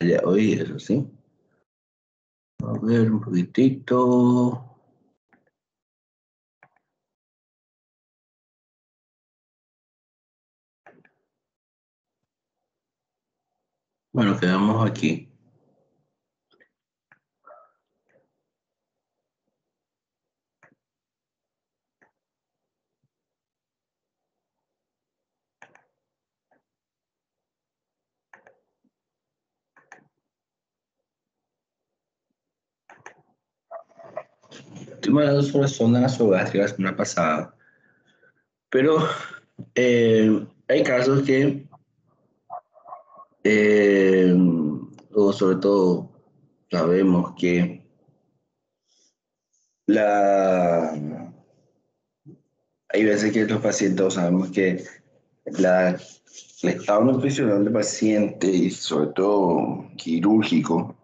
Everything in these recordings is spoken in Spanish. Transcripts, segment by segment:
haya oído, ¿sí? A ver, un poquitito. Bueno, quedamos aquí. Estoy hablando sobre sondas nasogástricas la semana pasada, pero hay casos que, eh, o sobre todo, sabemos que la, hay veces que los pacientes, o sabemos que el estado nutricional del paciente, y sobre todo quirúrgico,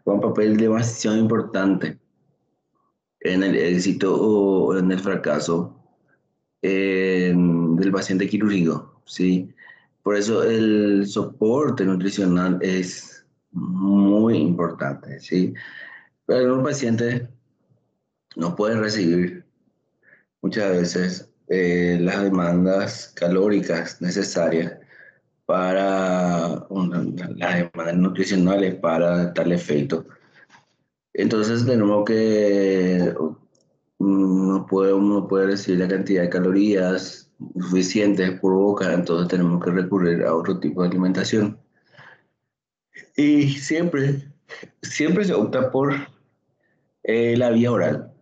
juega un papel demasiado importante en el éxito o en el fracaso del paciente quirúrgico, ¿sí? Por eso el soporte nutricional es muy importante, ¿sí? Pero un paciente no puede recibir muchas veces las demandas calóricas necesarias para las demandas nutricionales para tal efecto. Entonces tenemos que no puede recibir la cantidad de calorías suficientes por boca, entonces tenemos que recurrir a otro tipo de alimentación. Y siempre se opta por la vía oral.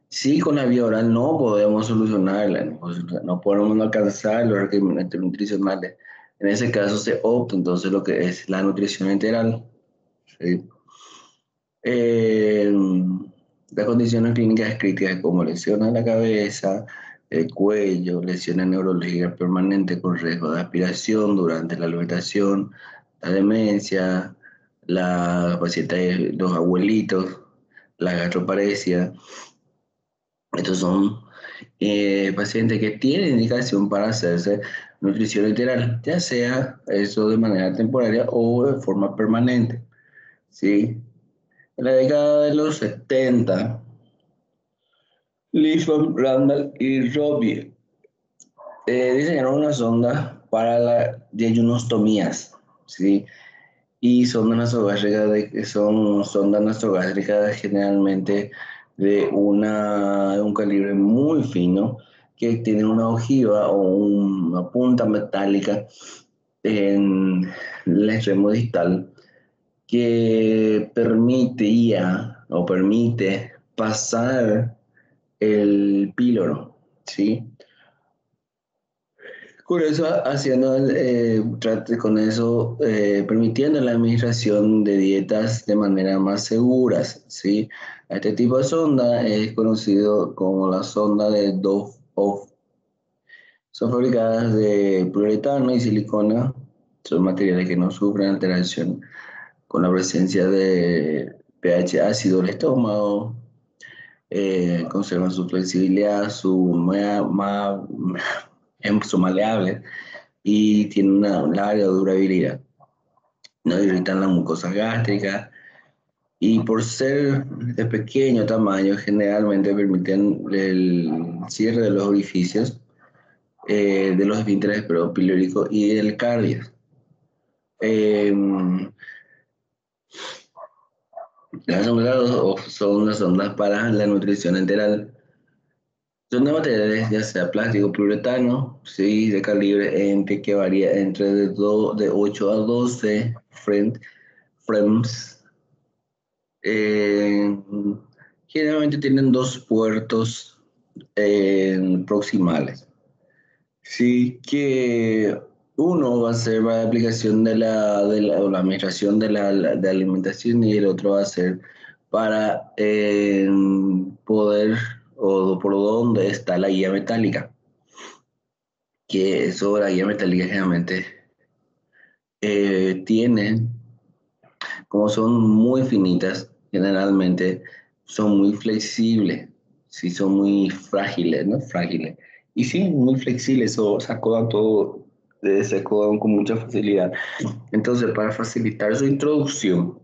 Sí, con la vía oral no podemos solucionarla, no podemos alcanzar los requerimientos nutricionales. En ese caso se opta entonces lo que es la nutrición integral. ¿Sí? Eh, las condiciones clínicas críticas como lesiones de la cabeza, el cuello, lesiones neurológicas permanentes con riesgo de aspiración durante la alimentación, la demencia, la paciente, los abuelitos, la gastroparesia. Estos son pacientes que tienen indicación para hacerse nutrición integral, ya sea eso de manera temporaria o de forma permanente. ¿Sí? En la década de los 70, Lishman, Randall y Robbie diseñaron una sonda para las yeyunostomías, ¿sí? Y sondas nasogástricas que son sondas nasogástricas generalmente de un calibre muy fino que tiene una ojiva o una punta metálica en el extremo distal que permitía o permite pasar el píloro, ¿sí? Con eso, con eso permitiendo la administración de dietas de manera más seguras, ¿sí? Este tipo de sonda es conocido como la sonda de Dove-Off. Son fabricadas de poliuretano y silicona, son materiales que no sufren alteración con la presencia de pH ácido del estómago, conservan su flexibilidad, son maleables y tienen una larga durabilidad. No irritan la mucosa gástrica y por ser de pequeño tamaño generalmente permiten el cierre de los orificios de los esfínteres pilóricos y del cardio. Eh, las ondas son las ondas para la nutrición enteral. Son de materiales ya sea plástico, poliuretano, sí, de calibre que varía entre de 8 a 12 frames. Eh, Generalmente tienen dos puertos proximales. Sí, que uno va a ser para la aplicación o la administración de alimentación y el otro va a ser para poder o por dónde está la guía metálica. Que eso, la guía metálica generalmente tiene, como son muy finitas, generalmente son muy flexibles, sí, son muy frágiles, ¿no? Frágiles. Y sí, muy flexibles, o se acodan todo se acomodan con mucha facilidad. Entonces, para facilitar su introducción,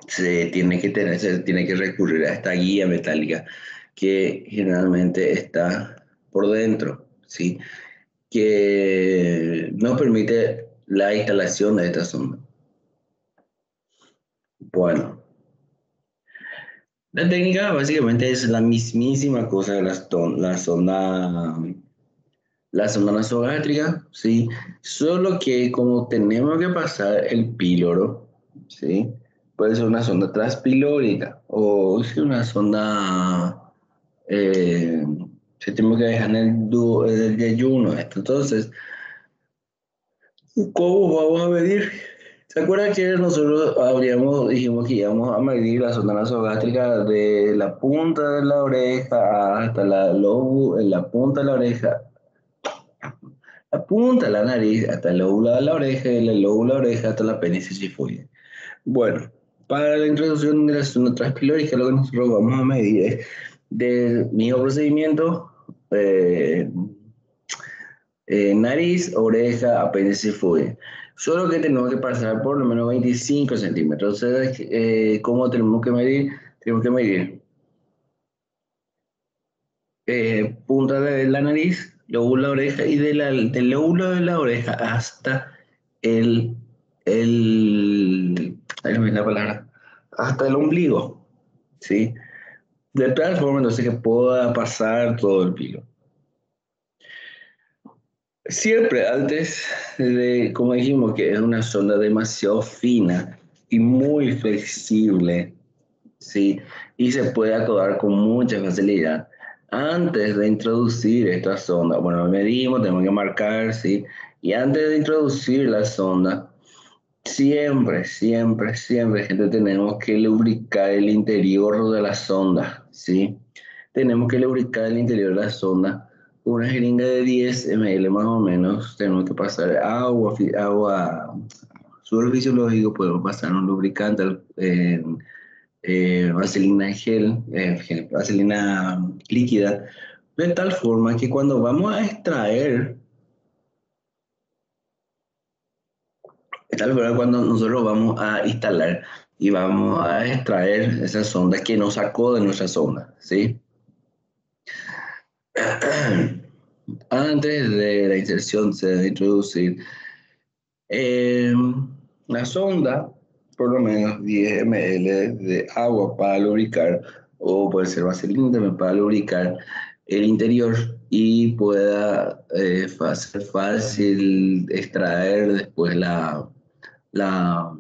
se tiene que recurrir a esta guía metálica que generalmente está por dentro, ¿sí? Que nos permite la instalación de esta sonda. Bueno, la técnica básicamente es la mismísima cosa de la sonda nasogástrica, ¿sí? Solo que como tenemos que pasar el píloro, ¿sí? Puede ser una sonda transpilórica o es una sonda eh, que tenemos que dejar en el yeyuno. Entonces, ¿cómo vamos a medir? ¿Se acuerdan que nosotros dijimos que íbamos a medir la sonda nasogástrica de la punta de la oreja hasta la punta de la oreja, la punta de la nariz hasta el lóbulo de la oreja y el lóbulo de la oreja hasta la apéndice sifoide? Bueno, para la introducción de la sonda transpilórica, lo que nosotros vamos a medir es del mismo procedimiento, eh, nariz, oreja, apéndice sifoide. Solo que tenemos que pasar por lo menos 25 centímetros. Entonces, ¿cómo tenemos que medir? Tenemos que medir punta de la nariz, lóbulo de la oreja y del lóbulo de la oreja hasta el, ahí no me viene la palabra, hasta el ombligo, ¿sí? De tal forma, entonces, que pueda pasar todo el pilo. Siempre antes como dijimos, que es una sonda demasiado fina y muy flexible, ¿sí? Y se puede acomodar con mucha facilidad. Antes de introducir esta sonda, bueno, medimos, tenemos que marcar, ¿sí? Y antes de introducir la sonda, siempre, gente, tenemos que lubricar el interior de la sonda, ¿sí? Tenemos que lubricar el interior de la sonda con una jeringa de 10 ml más o menos. Tenemos que pasar agua, suero fisiológico, podemos pasar un lubricante, vaselina en vaselina líquida, de tal forma que cuando vamos a extraer, de tal forma cuando nosotros vamos a instalar y vamos a extraer esa sonda que nos sacó de nuestra sonda, ¿sí? Antes de la inserción se debe introducir eh, la sonda, por lo menos 10 ml de agua para lubricar, o puede ser vaselina también para lubricar el interior y pueda ser fácil extraer después la, la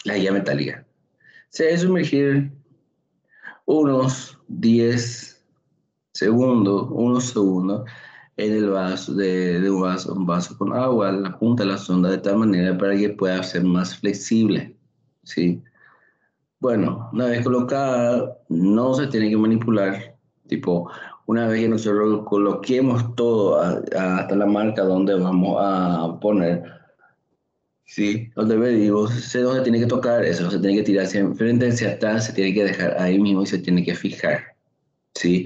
guía metálica. Se debe sumergir unos segundos en el vaso un vaso con agua, en la punta de la sonda, de tal manera para que pueda ser más flexible, ¿sí? Bueno, una vez colocada, no se tiene que manipular, tipo, una vez que nosotros coloquemos todo hasta la marca donde vamos a poner, ¿sí? Donde medimos, sé dónde tiene que tocar, eso se tiene que tirar hacia enfrente, hacia atrás, se tiene que dejar ahí mismo y se tiene que fijar, ¿sí?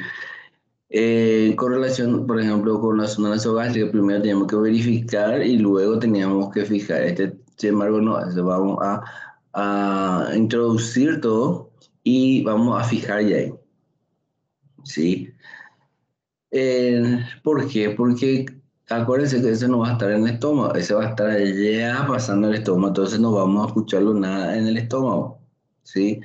Con relación, por ejemplo, con la sonda nasogástrica, primero teníamos que verificar y luego teníamos que fijar. Sin embargo, no, vamos a introducir todo y vamos a fijar ya ahí, ¿sí? ¿Por qué? Porque acuérdense que ese no va a estar en el estómago, ese va a estar ya pasando el estómago, entonces no vamos a escucharlo nada en el estómago, ¿sí?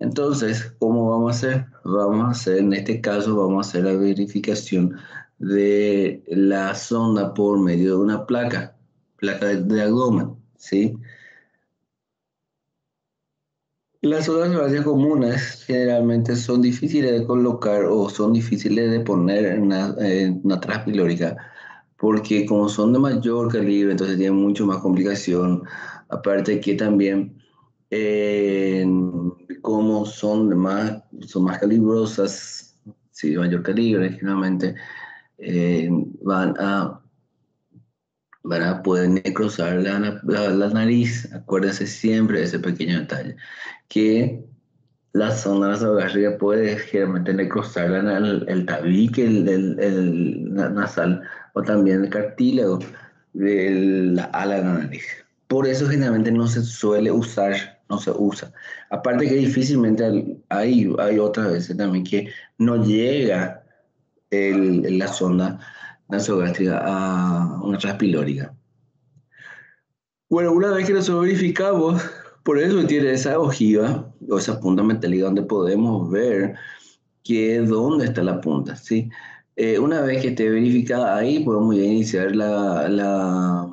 Entonces, ¿cómo vamos a hacer? Vamos a hacer, en este caso, vamos a hacer la verificación de la sonda por medio de una placa de abdomen, ¿sí? Las sondas horarias comunes generalmente son difíciles de colocar o son difíciles de poner en una transpilórica porque como son de mayor calibre, entonces tienen mucho más complicación. Aparte que también eh, como son más calibrosas, sí, de mayor calibre, generalmente eh, van a, pueden necrosar la nariz. Acuérdense siempre de ese pequeño detalle, que La sonda nasogástrica puede generalmente necrosar el tabique, nasal o también el cartílago de la ala de la nariz. Por eso generalmente no se suele usar, no se usa. Aparte que difícilmente hay otras veces también que no llega la sonda nasogástrica a una transpilórica. Bueno, una vez que nosotros verificamos, por eso tiene esa ojiva o esa punta metálica donde podemos ver dónde está la punta, ¿sí? Una vez que esté verificada ahí, podemos ya iniciar la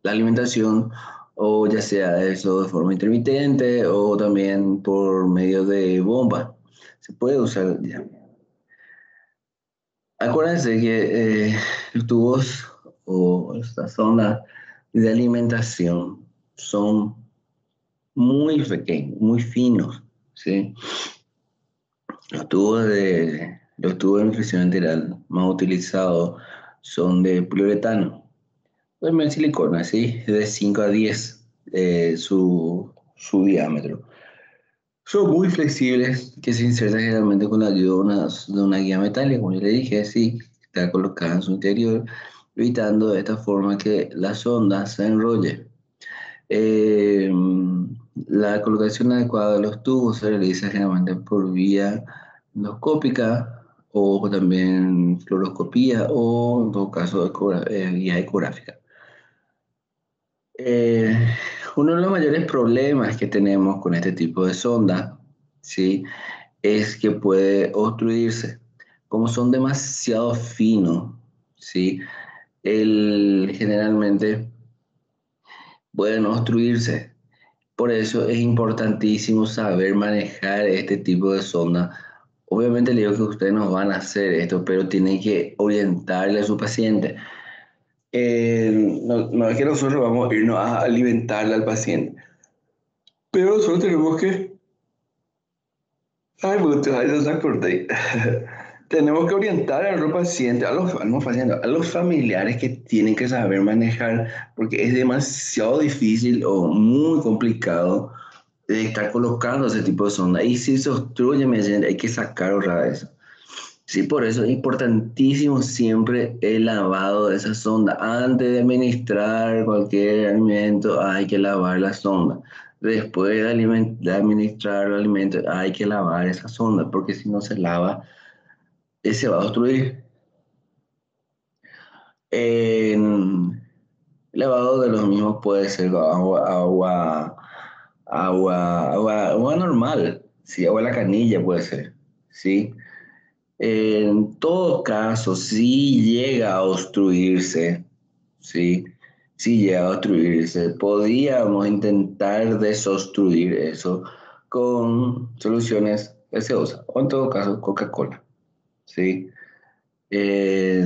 alimentación, o ya sea eso de forma intermitente o también por medio de bomba. Se puede usar ya. Acuérdense que los tubos o estas zonas de alimentación son muy pequeños, muy finos, ¿sí? Los tubos de nutrición enteral más utilizados son de poliuretano, también silicona, ¿sí? De 5 a 10 su diámetro. Son muy flexibles, que se insertan generalmente con la ayuda de una guía metálica, como yo le dije, sí, está colocada en su interior, evitando de esta forma que la sonda se enrolle. Eh, la colocación adecuada de los tubos se realiza generalmente por vía endoscópica o también fluoroscopía o en todo caso vía ecográfica. Eh, Uno de los mayores problemas que tenemos con este tipo de sonda, ¿sí? Es que puede obstruirse. Como son demasiado finos, ¿sí? Generalmente pueden obstruirse. Por eso es importantísimo saber manejar este tipo de sonda. Obviamente le digo que ustedes no van a hacer esto, pero tienen que orientarle a su paciente. No es que nosotros vamos a irnos a alimentarle al paciente, pero nosotros tenemos que... Ay, muchachos, ay, no se acordé. Tenemos que orientar a los pacientes, a los familiares que tienen que saber manejar, porque es demasiado difícil o muy complicado de estar colocando ese tipo de sonda. Y si se obstruye, me dicen, hay que sacar otra vez. Sí, por eso es importantísimo siempre el lavado de esa sonda. Antes de administrar cualquier alimento, hay que lavar la sonda. Después de administrar el alimento, hay que lavar esa sonda, porque si no se lava, se va a destruir. El lavado de los mismos puede ser con agua normal, sí, agua de la canilla puede ser, ¿sí? En todo caso, si llega a obstruirse, ¿sí? Si llega a obstruirse, podríamos intentar desobstruir eso con soluciones gaseosas, o en todo caso, Coca-Cola, ¿sí? Eh,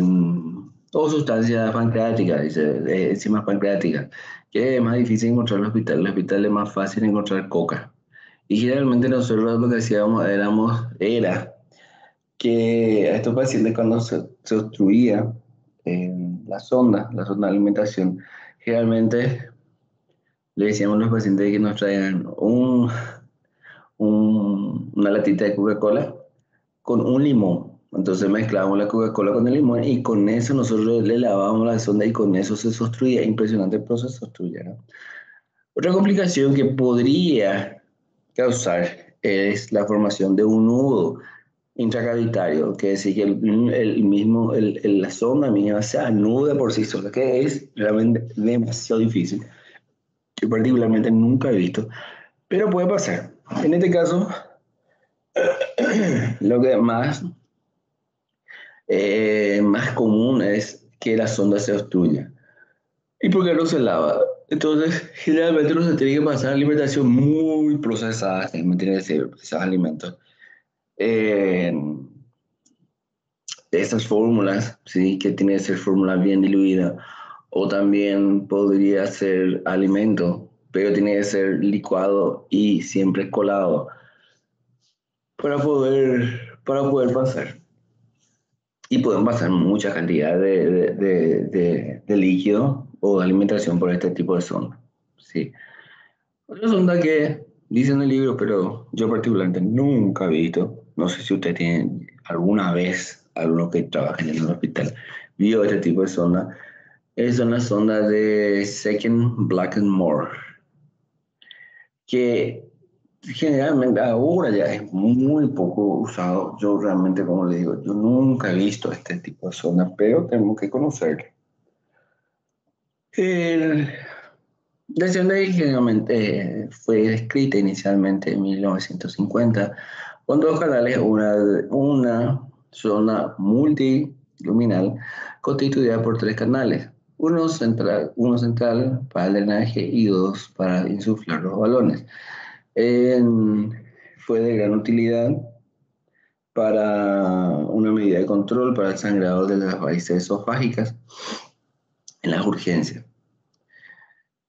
o sustancias pancreáticas, dice, enzimas pancreáticas, que es más difícil encontrar en el hospital es más fácil encontrar coca. Y generalmente nosotros lo que hacíamos era que a estos pacientes cuando se obstruía la sonda de alimentación, generalmente le decíamos a los pacientes que nos traigan una latita de Coca-Cola con un limón. Entonces mezclábamos la Coca-Cola con el limón y con eso nosotros le lavábamos la sonda y con eso se obstruía. Impresionante el proceso se obstruía, ¿no? Otra complicación que podría causar es la formación de un nudo intracavitario, que es decir, que la sonda misma se anuda por sí sola, que es realmente demasiado difícil. Yo particularmente nunca he visto, pero puede pasar. En este caso, lo que más común es que la sonda se obstruya. ¿Y por qué no se lava? Entonces, generalmente no se tiene que pasar alimentación muy procesada, me tiene que ser procesados alimentos. Eh, Estas fórmulas, ¿sí? Que tiene que ser fórmula bien diluida, o también podría ser alimento, pero tiene que ser licuado y siempre colado para poder pasar. Y pueden pasar mucha cantidad de líquido o de alimentación por este tipo de sonda, ¿sí? Otra sonda que dice en el libro, pero yo particularmente nunca he visto, no sé si usted tiene alguna vez, alguno que trabaja en el hospital, vio este tipo de sonda. Son las sondas de Second Black and More, que generalmente ahora ya es muy poco usado. Yo realmente, como le digo, yo nunca he visto este tipo de sonda, pero tenemos que conocerlo. El, la sonda generalmente fue descrita inicialmente en 1950 con dos canales, una zona multiluminal constituida por tres canales, uno central para el drenaje y dos para insuflar los balones. En- Fue de gran utilidad para una medida de control para el sangrado de las varices esofágicas en las urgencias.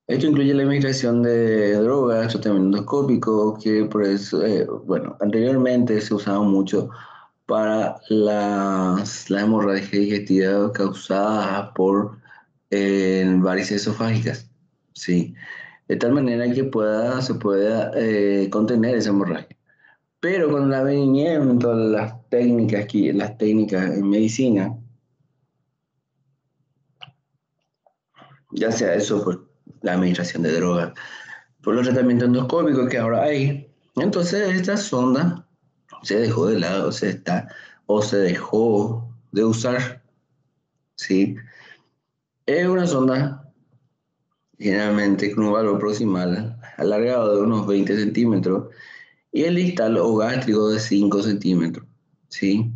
Esto incluye la administración de drogas, tratamiento endoscópico, que por eso, bueno, anteriormente se usaba mucho para la hemorragia digestiva causada por varices esofágicas, ¿sí? De tal manera que se pueda contener esa hemorragia. Pero con el advenimiento de las técnicas en medicina, ya sea eso por la administración de drogas, por los tratamientos endoscópicos que ahora hay. Entonces esta sonda se dejó de lado, o se dejó de usar, ¿sí? Es una sonda generalmente con un valor proximal alargado de unos 20 centímetros y el distal o gástrico de 5 centímetros, ¿sí?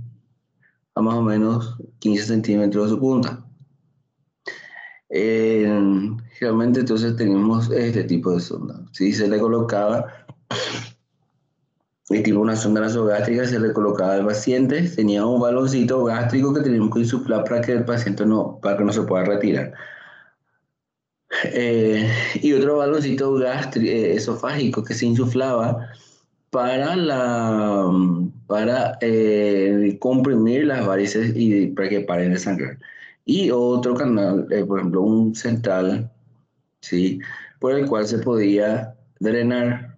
A más o menos 15 centímetros de su punta. Eh, Generalmente entonces tenemos este tipo de sonda. Si se le colocaba y tipo una sonda nasogástrica, se le colocaba al paciente, tenía un baloncito gástrico que teníamos que insuflar para que el paciente para que no se pueda retirar. Y otro baloncito esofágico que se insuflaba para comprimir las varices y para que paren de sangrar. Y otro canal, por ejemplo, un central, ¿sí? Por el cual drenar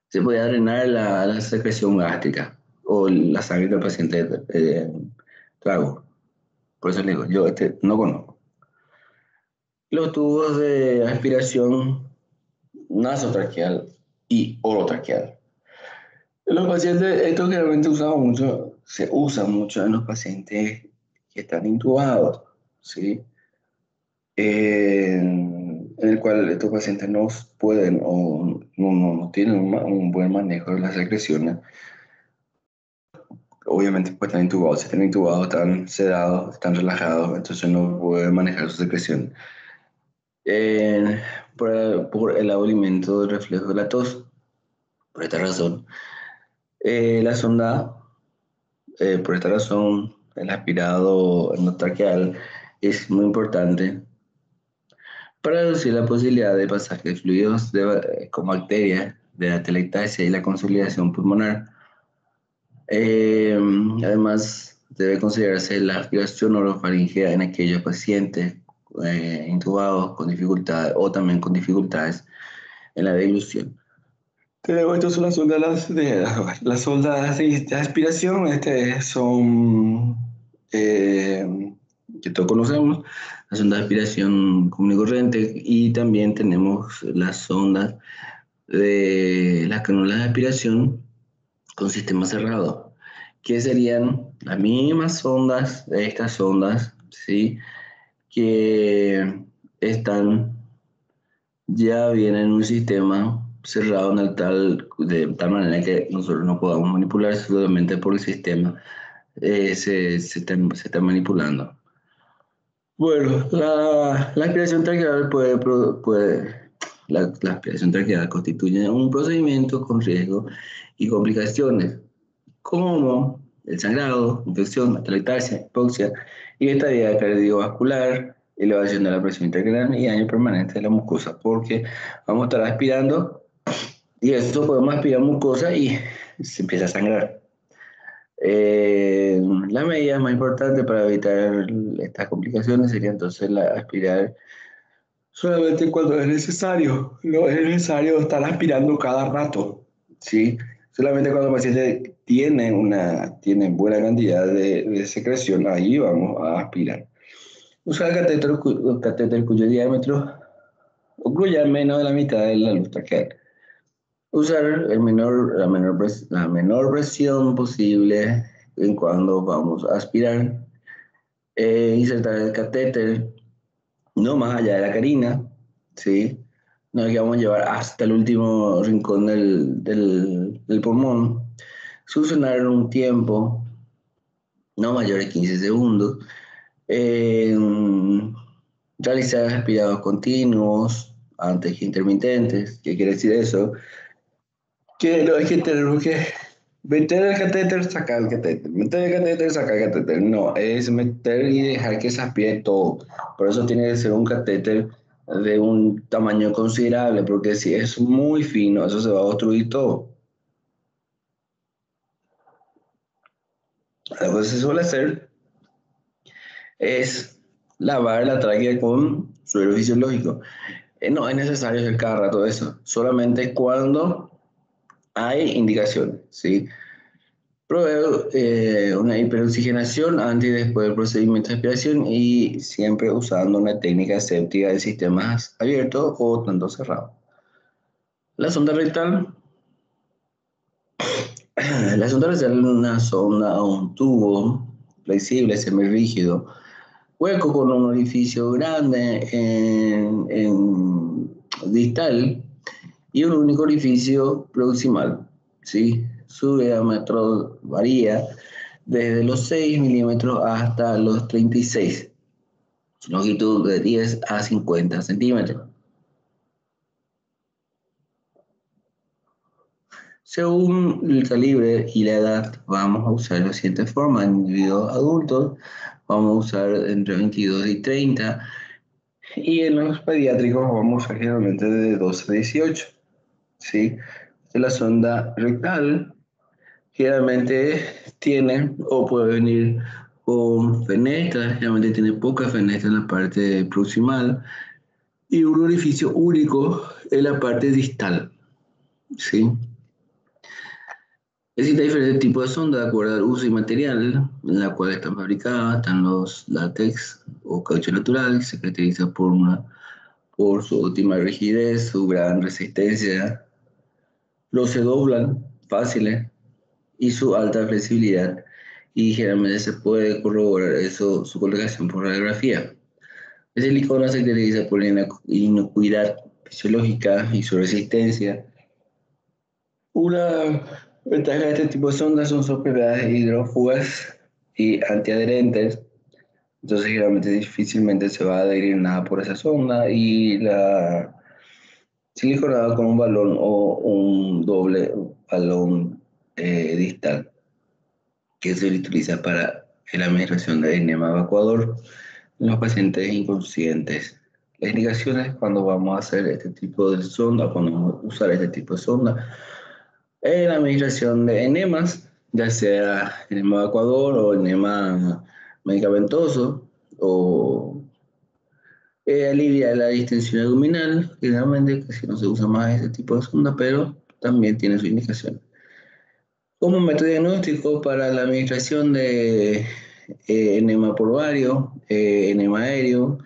se podía drenar la secreción gástrica o la sangre del paciente trago. Por eso le digo, yo no conozco. Los tubos de aspiración nasotraqueal y orotraqueal. Los pacientes, esto generalmente se usa mucho en los pacientes que están intubados, ¿sí? En el cual estos pacientes no pueden o no tienen un buen manejo de las secreciones. Obviamente, pues están intubados, si están intubados, están sedados, están relajados, entonces no pueden manejar su secreción. Eh, por el abolimiento del reflejo de la tos. Por esta razón, la sonda, por esta razón, el aspirado endotraqueal es muy importante para reducir la posibilidad de pasaje de fluidos con bacterias, de la telectasia y la consolidación pulmonar. Eh, Además, debe considerarse la aspiración orofaringea en aquellos pacientes intubados con dificultades o también con dificultades en la deglución. Estas son las sondas de aspiración, son que todos conocemos, la sonda de aspiración común y corriente, y también tenemos las sondas de las cánulas de aspiración con sistema cerrado, que serían las mismas sondas de estas sondas, ¿sí? Que están ya vienen en un sistema cerrado de tal manera que nosotros no podamos manipular solamente por el sistema se está manipulando. Bueno, la aspiración traqueal la aspiración traqueal constituye un procedimiento con riesgo y complicaciones, como el sangrado, infección, atelectasia, hipoxia y estadía cardiovascular, elevación de la presión intracranial y daño permanente de la mucosa, porque vamos a estar aspirando y esto podemos aspirar mucosa y se empieza a sangrar. La medida más importante para evitar estas complicaciones sería entonces aspirar solamente cuando es necesario. No es necesario estar aspirando cada rato, ¿sí? Solamente cuando el paciente tiene buena cantidad de secreción, ahí vamos a aspirar. Usar el catéter cuyo diámetro ocluya menos de la mitad de la luz traqueal. Usar la menor presión posible en cuando vamos a aspirar. Insertar el catéter no más allá de la carina, ¿sí? No es que vamos a llevar hasta el último rincón del pulmón. Succionar en un tiempo no mayor de 15 segundos. Eh, Realizar aspirados continuos antes que intermitentes. ¿Qué quiere decir eso? Que no es que tenemos que meter el catéter, sacar el catéter, meter el catéter, sacar el catéter. No, es meter y dejar que se aspire todo. Por eso tiene que ser un catéter de un tamaño considerable, porque si es muy fino, eso se va a obstruir todo. Lo que se suele hacer es lavar la tráquea con suero fisiológico. No es necesario hacer cada rato eso, solamente cuando hay indicaciones, ¿sí? Provee una hiperoxigenación antes y después del procedimiento de aspiración y siempre usando una técnica séptica de sistemas abiertos o tanto cerrados. La sonda rectal. La sonda rectal es una sonda o un tubo flexible, semirrígido, hueco con un orificio grande en distal y un único orificio proximal, ¿sí? Su diámetro varía desde los 6 milímetros hasta los 36, longitud de 10 a 50 centímetros. Según el calibre y la edad, vamos a usar de la siguiente forma. En individuos adultos, vamos a usar entre 22 y 30. Y en los pediátricos, vamos a usar generalmente de 12 a 18. ¿Sí? La sonda rectal generalmente tiene o puede venir con fenestra, generalmente tiene poca fenestra en la parte proximal y un orificio único en la parte distal, ¿sí? Existen diferentes tipos de sonda de acuerdo al uso y material en la cual están fabricadas. Están los látex o caucho natural, que se caracteriza por su óptima rigidez, su gran resistencia. Los se doblan fáciles y su alta flexibilidad. Y generalmente se puede corroborar eso, su colocación por radiografía. El silicona se caracteriza por la inocuidad fisiológica y su resistencia. Una ventaja de este tipo de sondas son sus propiedades hidrófugas y antiadherentes. Entonces, generalmente difícilmente se va a adherir nada por esa sonda. Y la siliconada con un balón o un doble balón distal que se utiliza para la administración de enema evacuador en los pacientes inconscientes. Las indicaciones cuando vamos a hacer este tipo de sonda, cuando vamos a usar este tipo de sonda, en la administración de enemas, ya sea enema evacuador o enema medicamentoso, o alivia la distensión abdominal, generalmente casi no se usa más este tipo de sonda, pero también tiene su indicación. Como método diagnóstico para la administración de enema por ovario, enema aéreo,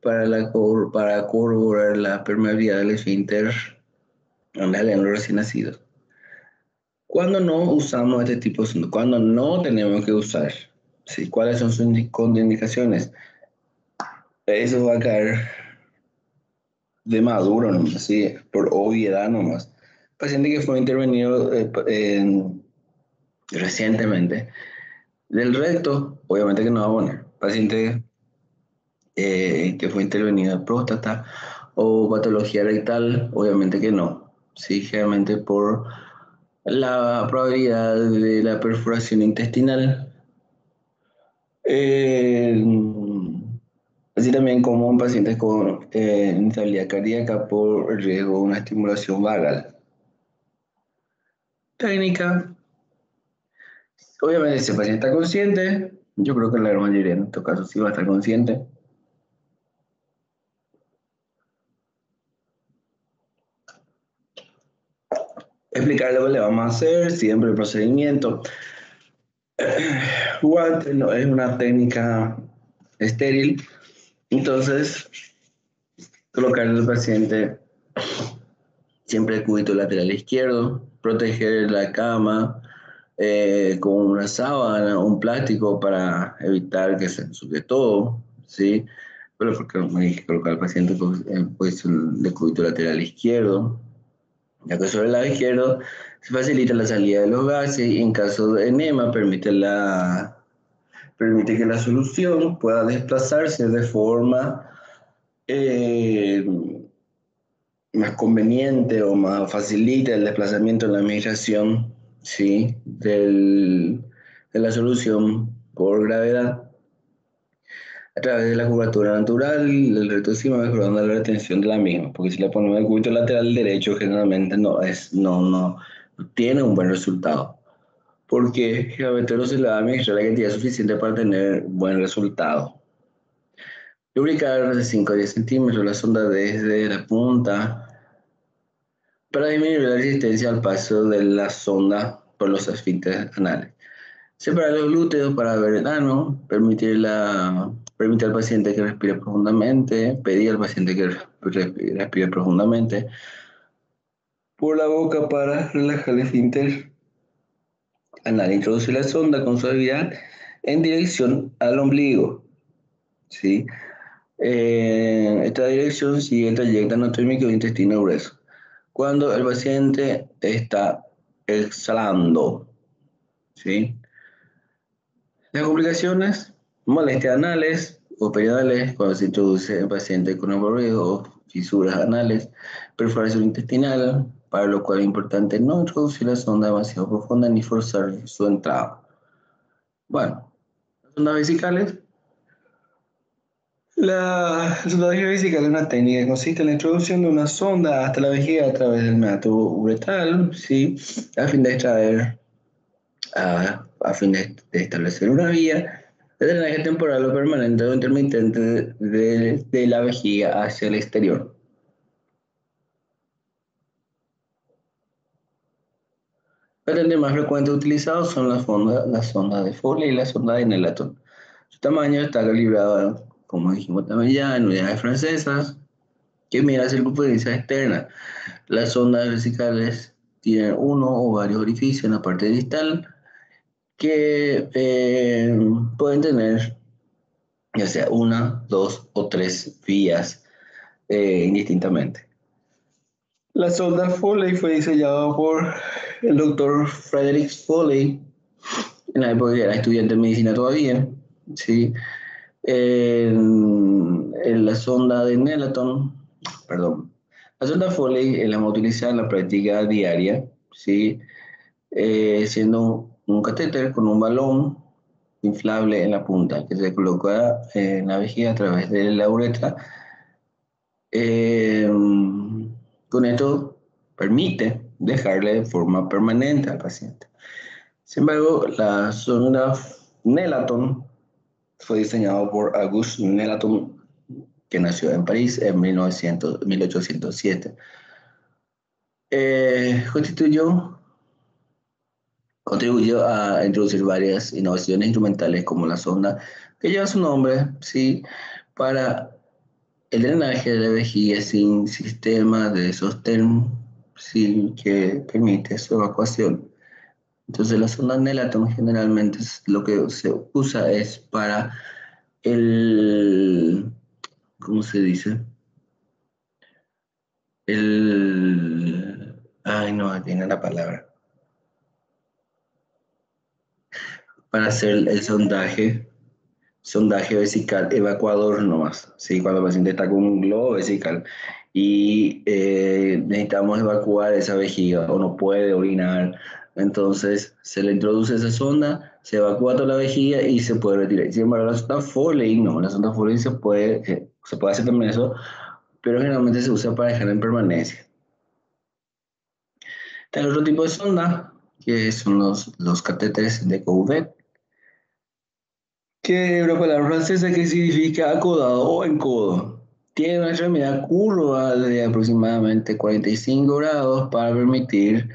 para corroborar la permeabilidad del esfínter anal en los recién nacidos. Cuando no usamos este tipo de sonda, cuando no tenemos que usar, ¿sí? ¿Cuáles son sus contraindicaciones? Eso va a caer de maduro, nomás, ¿sí? Por obviedad nomás. Paciente que fue intervenido recientemente del recto, obviamente que no va a poner. Paciente que fue intervenida de próstata o patología rectal, obviamente que no. Sí, generalmente por la probabilidad de la perforación intestinal. Eh, Así también como en pacientes con inestabilidad cardíaca por el riesgo de una estimulación vagal. Técnica, obviamente si el paciente está consciente, yo creo que la gran mayoría en estos casos sí va a estar consciente. explicar lo que le vamos a hacer, siempre el procedimiento. Watt no es una técnica estéril, entonces colocar al paciente siempre el cúbito lateral izquierdo, proteger la cama con una sábana, un plástico para evitar que se ensucie todo, ¿sí? Pero porque me dije colocar al paciente en posición de cúbito lateral izquierdo, ya que sobre el lado izquierdo se facilita la salida de los gases y en caso de enema permite que la solución pueda desplazarse de forma eh, más conveniente o más facilita el desplazamiento en la migración, ¿sí? De la solución por gravedad a través de la curvatura natural del retorcima, mejorando la retención de la misma, porque si le ponemos el cúbito lateral derecho generalmente no tiene un buen resultado, porque la veteros se le va a administrar la cantidad suficiente para tener buen resultado. Lubricar de 5 a 10 centímetros la sonda desde la punta para disminuir la resistencia al paso de la sonda por los esfínteres anales. Separar los glúteos para ver el ano, permitir al paciente que respire profundamente, pedir al paciente que respire profundamente por la boca para relajar el esfínter anal. Introducir la sonda con suavidad en dirección al ombligo, ¿sí? Esta dirección sigue el trayecto anatómico del intestino grueso. Cuando el paciente está exhalando, ¿sí? Las complicaciones, molestias anales o perianales, cuando se introduce el paciente con hemorroides o fisuras anales, perforación intestinal, para lo cual es importante no introducir la sonda demasiado profunda ni forzar su entrada. Bueno, las sondas vesicales. La sonda vesical es una técnica que consiste en la introducción de una sonda hasta la vejiga a través del meato uretral, ¿sí? A fin de extraer, a fin de establecer una vía de drenaje temporal o permanente o intermitente de la vejiga hacia el exterior. Los técnicas más frecuentes utilizados son la sonda de Foley y la sonda de Nelaton. Su tamaño está calibrado, como dijimos también ya, en unidades francesas, que mide la circunferencia externa. Las sondas vesicales tienen uno o varios orificios en la parte distal que pueden tener ya sea una, dos o tres vías indistintamente. La sonda Foley fue diseñada por el doctor Frederick Foley en la época que era estudiante de medicina todavía, ¿sí? La sonda de Nelaton, perdón, la sonda Foley es la más utilizada en la práctica diaria, ¿sí? Siendo un catéter con un balón inflable en la punta que se coloca en la vejiga a través de la uretra. Eh, con esto permite dejarle de forma permanente al paciente. Sin embargo, la sonda Nelaton fue diseñado por Auguste Nelaton, que nació en París en 1807. Contribuyó a introducir varias innovaciones instrumentales como la sonda que lleva su nombre, ¿sí? Para el drenaje de la vejiga sin sistema de sostén, sí, que permite su evacuación. Entonces la sonda Nelaton generalmente lo que se usa es para el, ¿cómo se dice? Ay, no, tiene la palabra. Para hacer el sondaje vesical evacuador nomás, ¿sí? Cuando el paciente está con un globo vesical y necesitamos evacuar esa vejiga o no puede orinar, entonces se le introduce esa sonda, se evacúa toda la vejiga y se puede retirar. Sin embargo, la sonda Foley no, la sonda Foley se puede hacer también eso, pero generalmente se usa para dejar en permanencia. Está el otro tipo de sonda, que son los catéteres de Couvet, que es una palabra francesa que significa acodado o encodo. Tiene una extremidad curva de aproximadamente 45 grados para permitir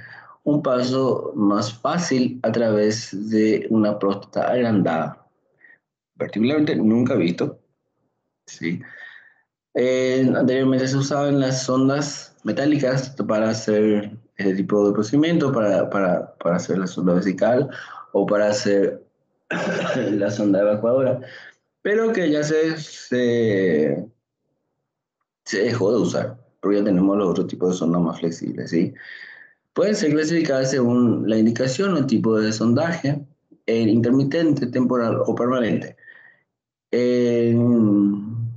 un paso más fácil a través de una próstata agrandada, particularmente nunca visto, ¿sí? Anteriormente se usaban las sondas metálicas para hacer ese tipo de procedimiento, para hacer la sonda vesical o para hacer la sonda evacuadora, pero que ya se dejó de usar, porque ya tenemos los otros tipos de sondas más flexibles, ¿sí? Pueden ser clasificadas según la indicación o el tipo de sondaje, el intermitente, temporal o permanente. En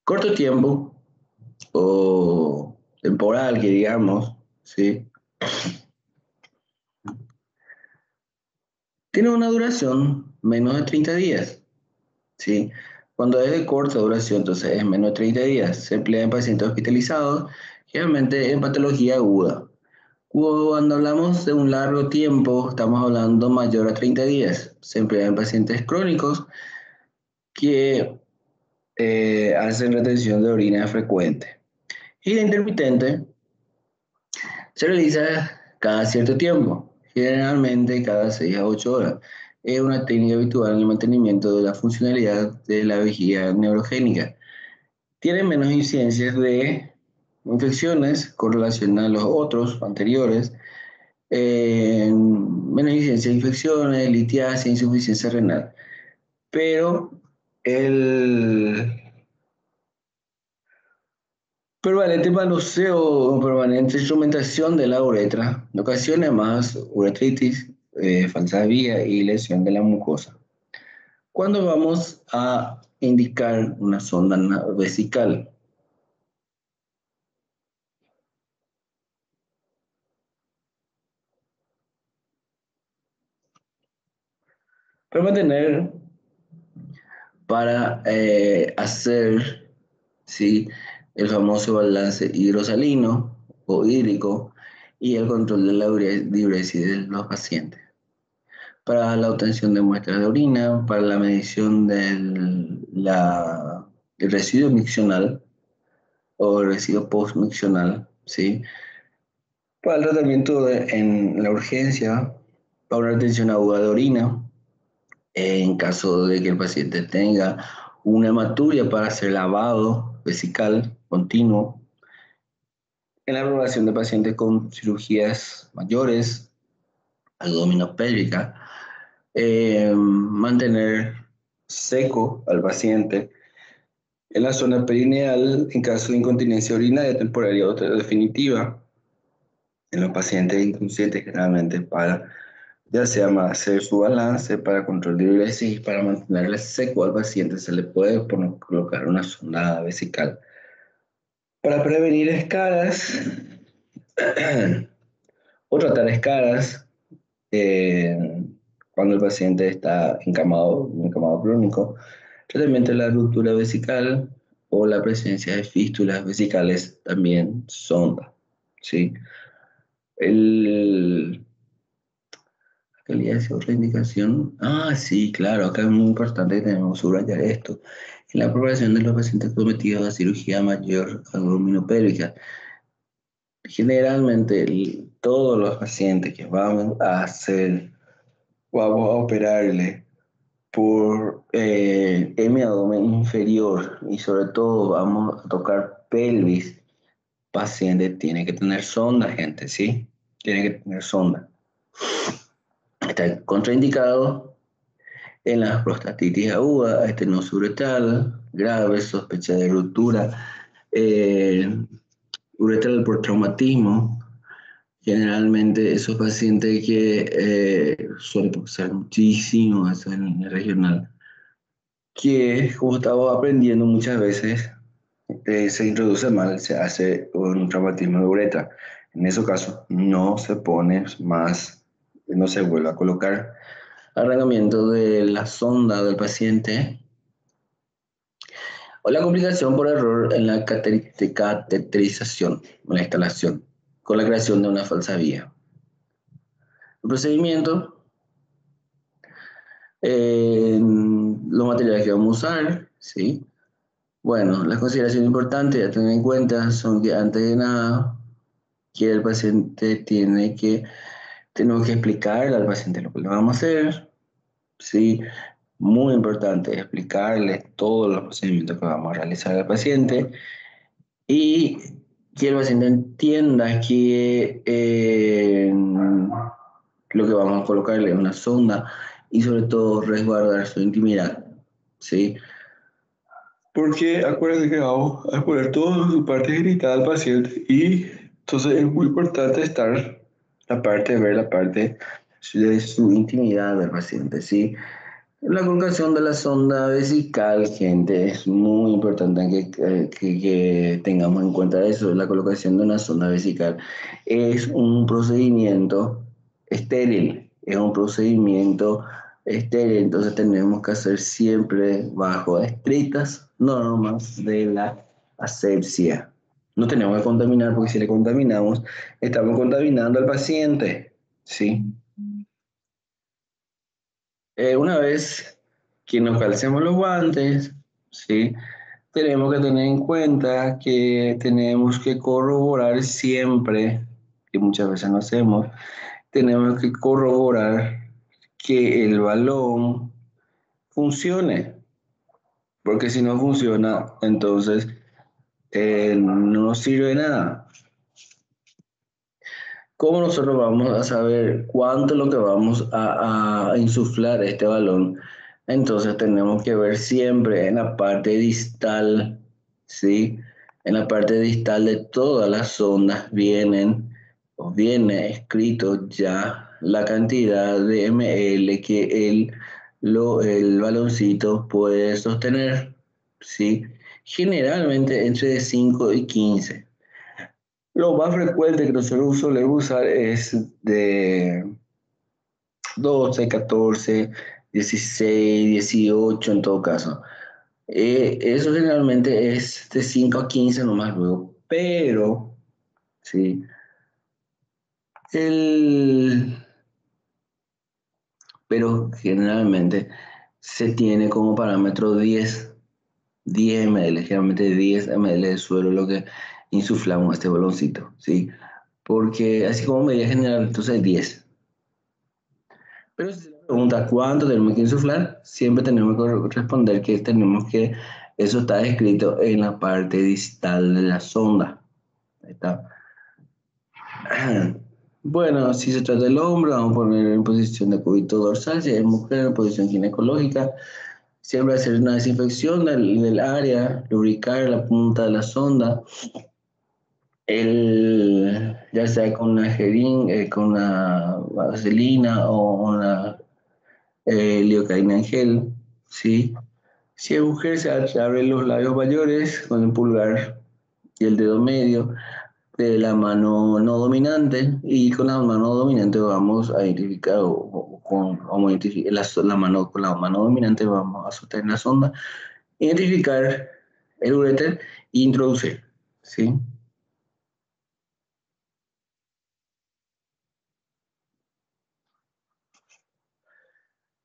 corto tiempo o temporal, que digamos, ¿sí? Tiene una duración menos de 30 días, ¿sí? Cuando es de corta duración, entonces es menos de 30 días. Se emplea en pacientes hospitalizados, generalmente en patología aguda. Cuando hablamos de un largo tiempo, estamos hablando mayor a 30 días. Se emplea en pacientes crónicos que hacen retención de orina frecuente. Y la intermitente se realiza cada cierto tiempo, generalmente cada 6 a 8 horas. Es una técnica habitual en el mantenimiento de la funcionalidad de la vejiga neurogénica. Tiene menos incidencias de infecciones con relación a los otros anteriores, menos incidencia de infecciones, litiasis, insuficiencia renal. Pero el permanente manoseo o permanente instrumentación de la uretra ocasiona más uretritis, falsa vía y lesión de la mucosa. ¿Cuándo vamos a indicar una sonda vesical? Para mantener, para hacer, ¿sí?, el famoso balance hidrosalino o hídrico y el control de la diuresis de los pacientes. Para la obtención de muestras de orina, para la medición del residuo miccional o el residuo postmiccional, ¿sí? Para el tratamiento en la urgencia, para una retención aguda de orina, en caso de que el paciente tenga una hematuria para hacer lavado vesical continuo, en la población de pacientes con cirugías mayores, abdominopélvica, mantener seco al paciente en la zona perineal en caso de incontinencia urinaria temporaria o definitiva en los pacientes inconscientes generalmente para ya sea más hacer su balance para control de diuresis, para mantenerle seco al paciente se le puede colocar una sonda vesical. Para prevenir escaras o tratar escaras, eh, cuando el paciente está encamado crónico, tratamiento de la ruptura vesical o la presencia de fístulas vesicales también sonda, ¿sí? El, ¿Qué le hace otra indicación? Ah, sí, claro, acá es muy importante que tenemos que subrayar esto. En la preparación de los pacientes sometidos a cirugía mayor abdominopélvica, generalmente todos los pacientes que vamos a operarle por mi abdomen inferior y sobre todo vamos a tocar pelvis, paciente tiene que tener sonda, gente, ¿sí? Tiene que tener sonda. Está contraindicado en la prostatitis aguda, estenosis uretral grave, sospecha de ruptura uretral por traumatismo. Generalmente esos pacientes que suelen usar muchísimo eso en el regional, que como estaba aprendiendo muchas veces, se introduce mal, se hace un traumatismo de uretra. En esos casos no se pone más, no se vuelve a colocar arrancamiento de la sonda del paciente o la complicación por error en la cateterización, en la instalación, con la creación de una falsa vía. El procedimiento, los materiales que vamos a usar, ¿sí? Bueno, las consideraciones importantes a tener en cuenta son que antes de nada, que el paciente tenemos que explicarle al paciente lo que le vamos a hacer, ¿sí? Muy importante explicarle todos los procedimientos que vamos a realizar al paciente y que el paciente entienda que lo que vamos a colocarle es una sonda y sobre todo resguardar su intimidad, ¿sí? Porque acuérdense que vamos a poner toda su parte genital al paciente y entonces es muy importante ver la parte de su intimidad del paciente, ¿sí? La colocación de la sonda vesical, gente, es muy importante que tengamos en cuenta eso. La colocación de una sonda vesical es un procedimiento estéril, es un procedimiento estéril, entonces tenemos que hacer siempre bajo estrictas normas de la asepsia. No tenemos que contaminar porque si le contaminamos, estamos contaminando al paciente, ¿sí? Una vez que nos calcemos los guantes, ¿sí? Tenemos que tener en cuenta que tenemos que corroborar siempre, que muchas veces no hacemos, tenemos que corroborar que el balón funcione, porque si no funciona, entonces no nos sirve de nada. ¿Cómo nosotros vamos a saber cuánto es lo que vamos a insuflar a este balón? Entonces tenemos que ver siempre en la parte distal, ¿sí? En la parte distal de todas las ondas viene escrito ya la cantidad de ml que el baloncito puede sostener, ¿sí? Generalmente entre 5 y 15. Lo más frecuente que nosotros solemos usar es de 12, 14, 16, 18 en todo caso. Eso generalmente es de 5 a 15 nomás luego, sí, el, pero generalmente se tiene como parámetro 10 ml, generalmente 10 ml de suero lo que insuflamos a este baloncito, ¿sí? Porque así como medida general, entonces 10. Pero si se le pregunta cuánto tenemos que insuflar, siempre tenemos que responder que eso está escrito en la parte distal de la sonda. Ahí está. Bueno, si se trata del hombre, vamos a poner en posición de cúbito dorsal. Si es mujer, en posición ginecológica. Siempre hacer una desinfección del área, lubricar la punta de la sonda, ya sea con una jeringa, con una vaselina o una lidocaína en gel, ¿sí? Si es mujer, se abre los labios mayores con el pulgar y el dedo medio de la mano no dominante y con la mano dominante vamos a identificar vamos a identificar la mano con la mano dominante vamos a sostener la sonda, identificar el uréter e introducir, ¿sí?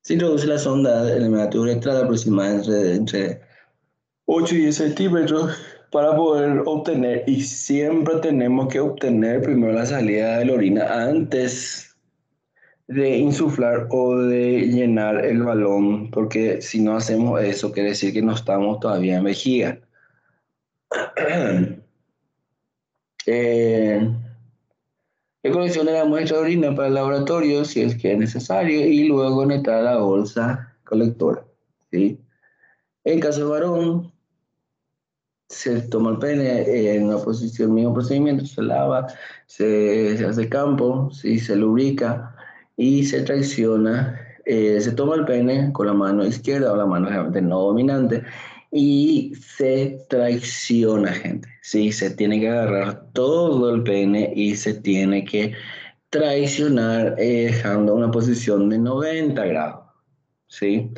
Se introduce la sonda en el medio uretral aproximadamente entre 8 y 10 centímetros para poder obtener, y siempre tenemos que obtener primero la salida de la orina antes de insuflar o de llenar el balón, porque si no hacemos eso, quiere decir que no estamos todavía en vejiga. eh, Recolección de la muestra de orina para el laboratorio si es que es necesario y luego conectar a la bolsa colectora, ¿sí? En caso de varón, se toma el pene en una posición, mismo procedimiento, se lava, se hace campo, ¿sí? Se lubrica y se tracciona. Se toma el pene con la mano izquierda o la mano realmente no dominante y se tracciona, gente. Sí, se tiene que agarrar todo el pene y se tiene que traicionar dejando una posición de 90 grados. ¿Sí?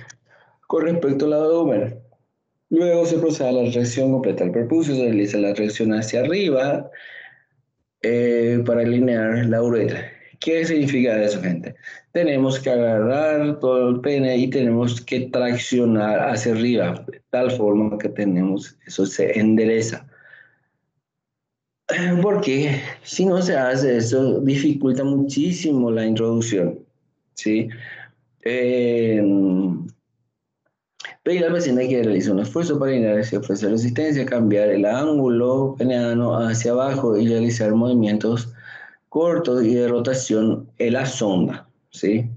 Con respecto al abdomen. Luego se procede a la reacción completa del prepucio, se realiza la reacción hacia arriba para alinear la uretra. ¿Qué significa eso, gente? Tenemos que agarrar todo el pene y tenemos que traccionar hacia arriba, de tal forma que tenemos, eso se endereza. Porque si no se hace eso, dificulta muchísimo la introducción, ¿sí? Eh, Pedir al paciente que realice un esfuerzo para inhalar y ofrecer resistencia, cambiar el ángulo peniano hacia abajo y realizar movimientos cortos y de rotación en la sonda, ¿sí?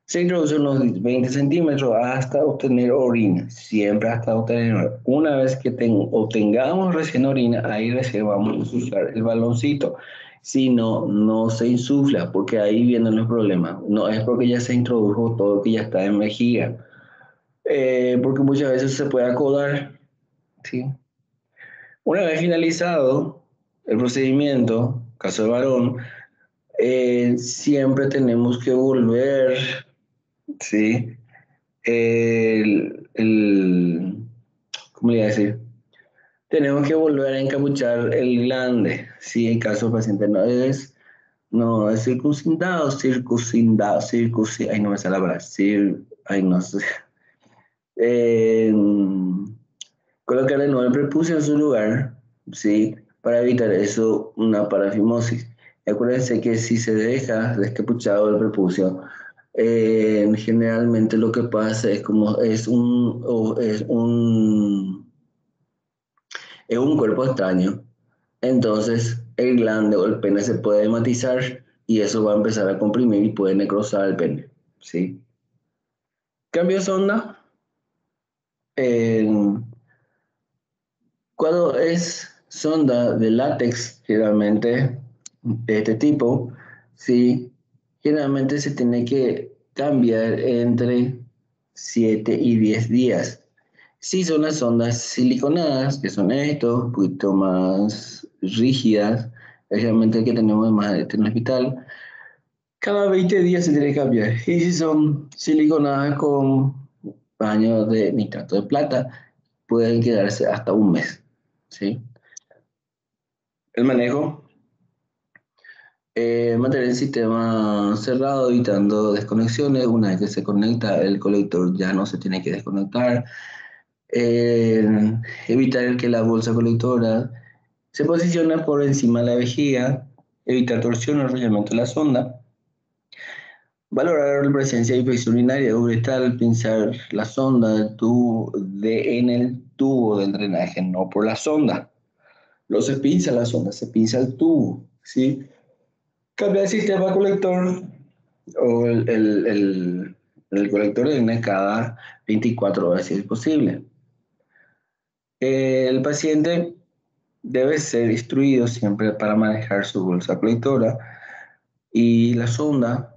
Se introduce unos 20 centímetros hasta obtener orina, siempre hasta obtener orina. Una vez que obtengamos recién orina, ahí recién vamos a insuflar el baloncito. Si no, no se insufla, porque ahí vienen los problemas. No es porque ya se introdujo todo que ya está en vejiga, porque muchas veces se puede acodar, ¿sí? Una vez finalizado el procedimiento, caso de varón, siempre tenemos que volver, ¿sí? El, ¿Cómo le iba a decir? Tenemos que volver a encapuchar el glande, si en caso el paciente no es circuncidado, ay, no me sale la palabra, ay, no sé. Eh, Colocar de nuevo el prepucio en su lugar, ¿sí? Para evitar eso, una parafimosis. Acuérdense que si se deja descapuchado el prepucio, generalmente lo que pasa es como es un cuerpo extraño. Entonces el glande o el pene se puede hematizar y eso va a empezar a comprimir y puede necrosar el pene, ¿sí? Cambio de sonda. Eh, Cuando es sonda de látex, generalmente de este tipo, sí, generalmente se tiene que cambiar entre 7 y 10 días. Si son las sondas siliconadas, que son estos, un poquito más rígidas, realmente el que tenemos más en el hospital, cada 20 días se tiene que cambiar. Y si son siliconadas con baño de nitrato de plata, pueden quedarse hasta un mes, ¿sí? El manejo, mantener el sistema cerrado, evitando desconexiones. Una vez que se conecta, el colector ya no se tiene que desconectar. Eh, Evitar que la bolsa colectora se posicione por encima de la vejiga. Evitar torsión o enrollamiento de la sonda. Valorar la presencia de infección urinaria o uretral, pinzar la sonda en el tubo del drenaje, no por la sonda. No se pinza la sonda, se pinza el tubo, ¿sí? Cambiar el sistema colector o el colector de orina cada 24 horas si es posible. El paciente debe ser instruido siempre para manejar su bolsa colectora y la sonda,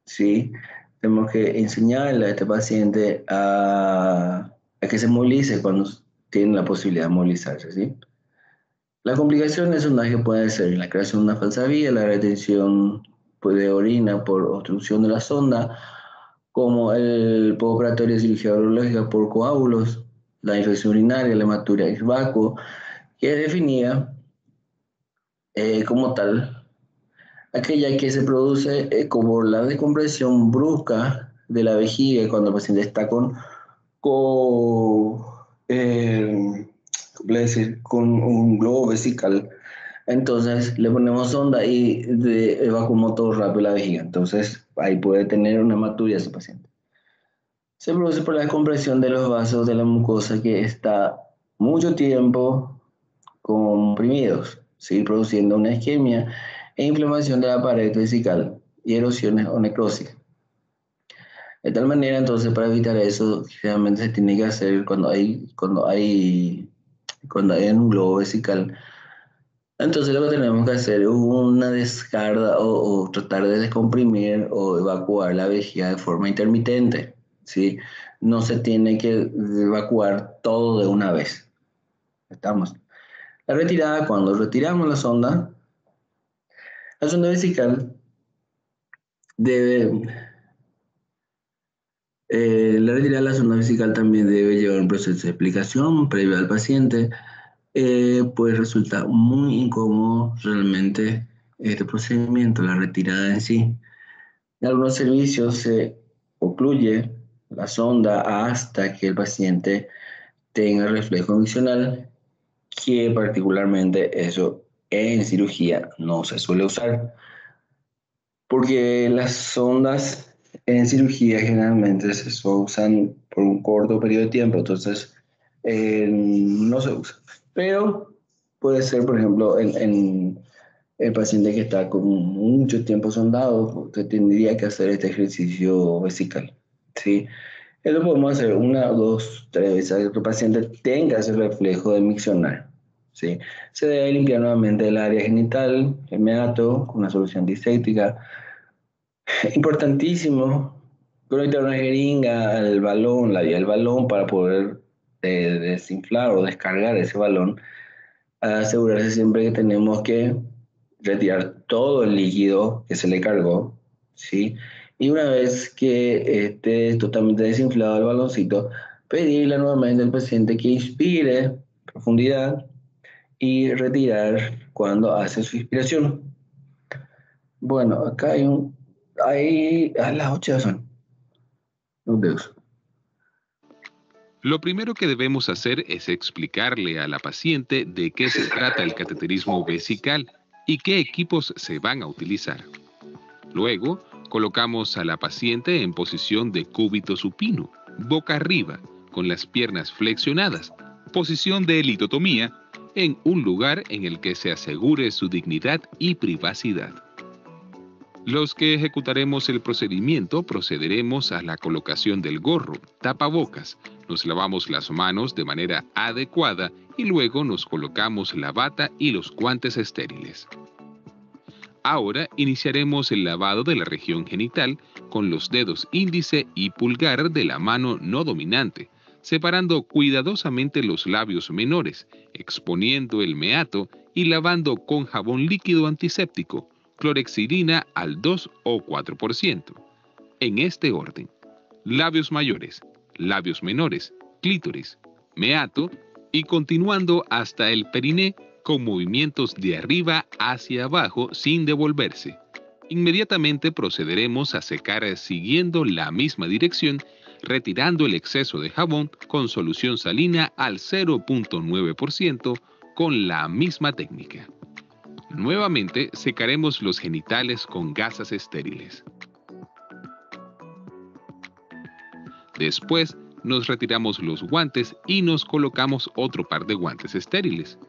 ¿sí? Tenemos que enseñarle a este paciente a que se movilice cuando tiene la posibilidad de movilizarse, ¿sí? Las complicaciones son las que pueden ser la creación de una falsa vía, la retención pues, de orina por obstrucción de la sonda, como el postoperatorio de cirugía urológica por coágulos, la infección urinaria, la hematuria ex vacuo, que es definida como tal aquella que se produce como la descompresión brusca de la vejiga cuando el paciente está con, eh, ¿cómo le decir? Con un globo vesical. Entonces le ponemos sonda y evacuamos todo rápido la vejiga. Entonces ahí puede tener una hematuria ese paciente. Se produce por la descompresión de los vasos de la mucosa que está mucho tiempo comprimidos, ¿sí? Produciendo una isquemia e inflamación de la pared vesical y erosiones o necrosis. De tal manera, entonces, para evitar eso, generalmente se tiene que hacer cuando hay un globo vesical. Entonces, lo que tenemos que hacer es una descarga o tratar de descomprimir o evacuar la vejiga de forma intermitente, ¿sí? No se tiene que evacuar todo de una vez. ¿Estamos? La retirada, cuando retiramos la sonda vesical debe, la retirada de la sonda vesical también debe llevar un proceso de explicación previo al paciente, pues resulta muy incómodo realmente este procedimiento, la retirada en sí. En algunos servicios se ocluye la sonda hasta que el paciente tenga reflejo funcional, que particularmente eso en cirugía no se suele usar, porque las sondas en cirugía generalmente se usan por un corto periodo de tiempo, entonces no se usa. Pero puede ser, por ejemplo, en el paciente que está con mucho tiempo sondado, usted tendría que hacer este ejercicio vesical, ¿sí? Esto podemos hacer una, dos, tres veces que el paciente tenga ese reflejo de miccionar, ¿sí? Se debe limpiar nuevamente el área genital, el meato, con una solución diséptica. Importantísimo conectar una jeringa al balón, la vía del balón, para poder desinflar o descargar ese balón. Asegurarse siempre que tenemos que retirar todo el líquido que se le cargó, ¿sí? Y una vez que esté totalmente desinflado el baloncito, pedirle nuevamente al paciente que inspire profundidad y retirar cuando hace su inspiración. Bueno, acá hay a las 8 son los dedos. Lo primero que debemos hacer es explicarle a la paciente de qué se trata el cateterismo vesical y qué equipos se van a utilizar. Luego, colocamos a la paciente en posición de cúbito supino, boca arriba, con las piernas flexionadas, posición de litotomía, en un lugar en el que se asegure su dignidad y privacidad. Los que ejecutaremos el procedimiento procederemos a la colocación del gorro, tapabocas, nos lavamos las manos de manera adecuada y luego nos colocamos la bata y los guantes estériles. Ahora iniciaremos el lavado de la región genital con los dedos índice y pulgar de la mano no dominante, separando cuidadosamente los labios menores, exponiendo el meato y lavando con jabón líquido antiséptico, clorexidina al 2 o 4%. En este orden: labios mayores, labios menores, clítoris, meato y continuando hasta el periné con movimientos de arriba hacia abajo sin devolverse. Inmediatamente procederemos a secar siguiendo la misma dirección, retirando el exceso de jabón con solución salina al 0.9% con la misma técnica. Nuevamente secaremos los genitales con gasas estériles. Después nos retiramos los guantes y nos colocamos otro par de guantes estériles.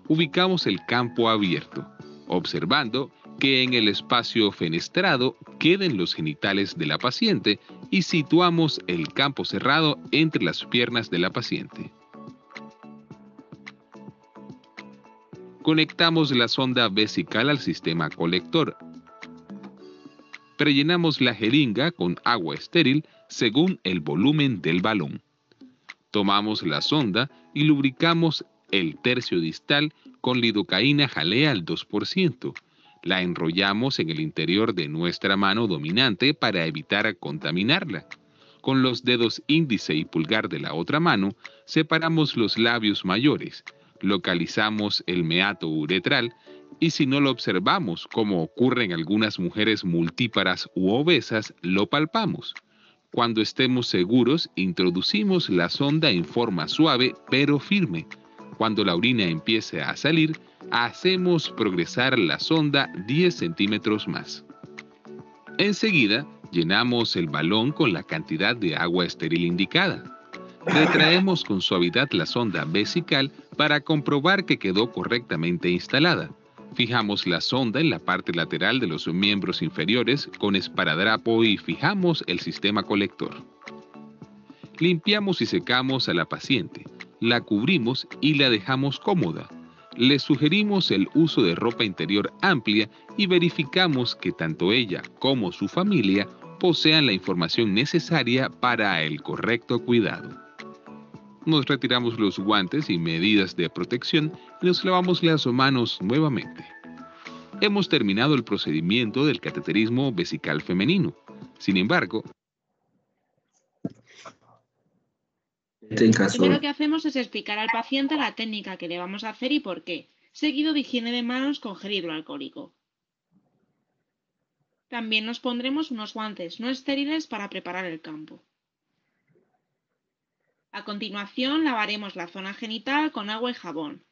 Ubicamos el campo abierto, observando que en el espacio fenestrado queden los genitales de la paciente y situamos el campo cerrado entre las piernas de la paciente. Conectamos la sonda vesical al sistema colector. Rellenamos la jeringa con agua estéril según el volumen del balón. Tomamos la sonda y lubricamos el tercio distal con lidocaína jalea al 2%. La enrollamos en el interior de nuestra mano dominante para evitar contaminarla. Con los dedos índice y pulgar de la otra mano, separamos los labios mayores, localizamos el meato uretral y si no lo observamos, como ocurre en algunas mujeres multíparas u obesas, lo palpamos. Cuando estemos seguros, introducimos la sonda en forma suave pero firme. Cuando la orina empiece a salir, hacemos progresar la sonda 10 centímetros más. Enseguida, llenamos el balón con la cantidad de agua estéril indicada. Retraemos con suavidad la sonda vesical para comprobar que quedó correctamente instalada. Fijamos la sonda en la parte lateral de los miembros inferiores con esparadrapo y fijamos el sistema colector. Limpiamos y secamos a la paciente, la cubrimos y la dejamos cómoda. Le sugerimos el uso de ropa interior amplia y verificamos que tanto ella como su familia posean la información necesaria para el correcto cuidado. Nos retiramos los guantes y medidas de protección y nos lavamos las manos nuevamente. Hemos terminado el procedimiento del cateterismo vesical femenino. Sin embargo, Este en Lo caso, primero que hacemos es explicar al paciente la técnica que le vamos a hacer y por qué. seguido de higiene de manos con gel hidroalcohólico. También nos pondremos unos guantes no estériles para preparar el campo. A continuación, lavaremos la zona genital con agua y jabón.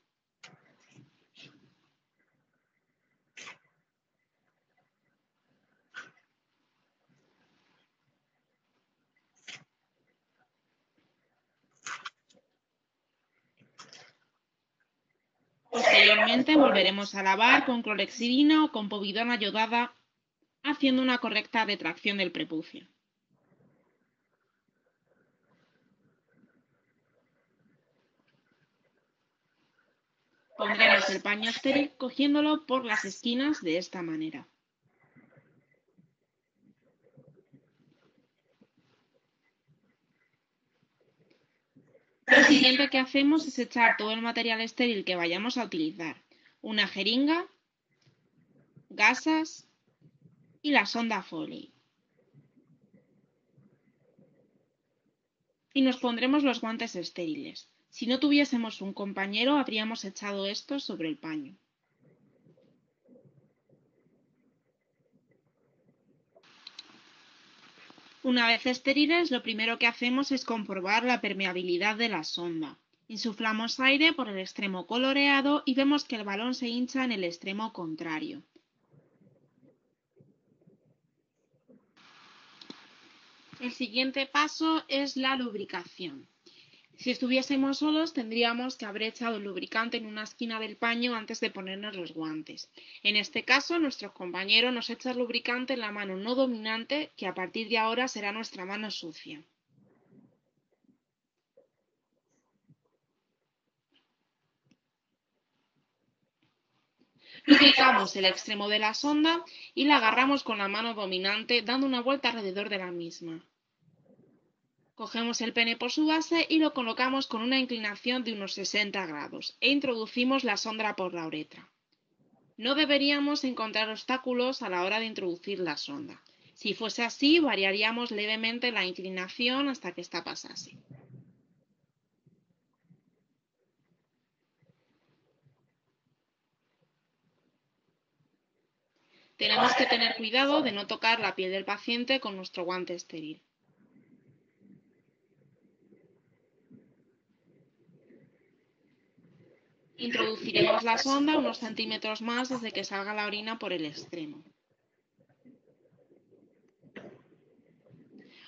Posteriormente volveremos a lavar con clorhexidina o con povidona yodada, haciendo una correcta retracción del prepucio. Pondremos el paño estéril cogiéndolo por las esquinas de esta manera. Lo siguiente que hacemos es echar todo el material estéril que vayamos a utilizar, una jeringa, gasas y la sonda Foley. Y nos pondremos los guantes estériles. Si no tuviésemos un compañero, habríamos echado estos sobre el paño. Una vez estériles, lo primero que hacemos es comprobar la permeabilidad de la sonda. Insuflamos aire por el extremo coloreado y vemos que el balón se hincha en el extremo contrario. El siguiente paso es la lubricación. Si estuviésemos solos, tendríamos que haber echado el lubricante en una esquina del paño antes de ponernos los guantes. En este caso, nuestro compañero nos echa el lubricante en la mano no dominante, que a partir de ahora será nuestra mano sucia. Lubricamos el extremo de la sonda y la agarramos con la mano dominante, dando una vuelta alrededor de la misma. Cogemos el pene por su base y lo colocamos con una inclinación de unos 60 grados e introducimos la sonda por la uretra. No deberíamos encontrar obstáculos a la hora de introducir la sonda. Si fuese así, variaríamos levemente la inclinación hasta que ésta pasase. Tenemos que tener cuidado de no tocar la piel del paciente con nuestro guante estéril. Introduciremos la sonda unos centímetros más desde que salga la orina por el extremo.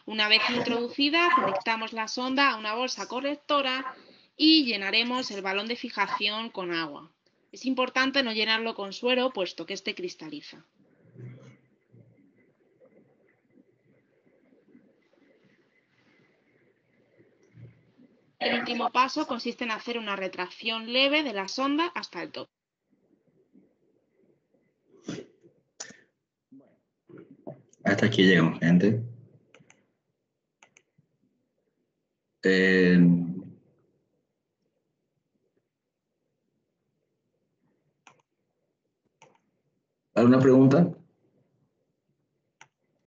Una vez introducida, conectamos la sonda a una bolsa correctora y llenaremos el balón de fijación con agua. Es importante no llenarlo con suero, puesto que este cristaliza. El último paso consiste en hacer una retracción leve de la sonda hasta el tope. Hasta aquí llegamos, gente. ¿Alguna pregunta?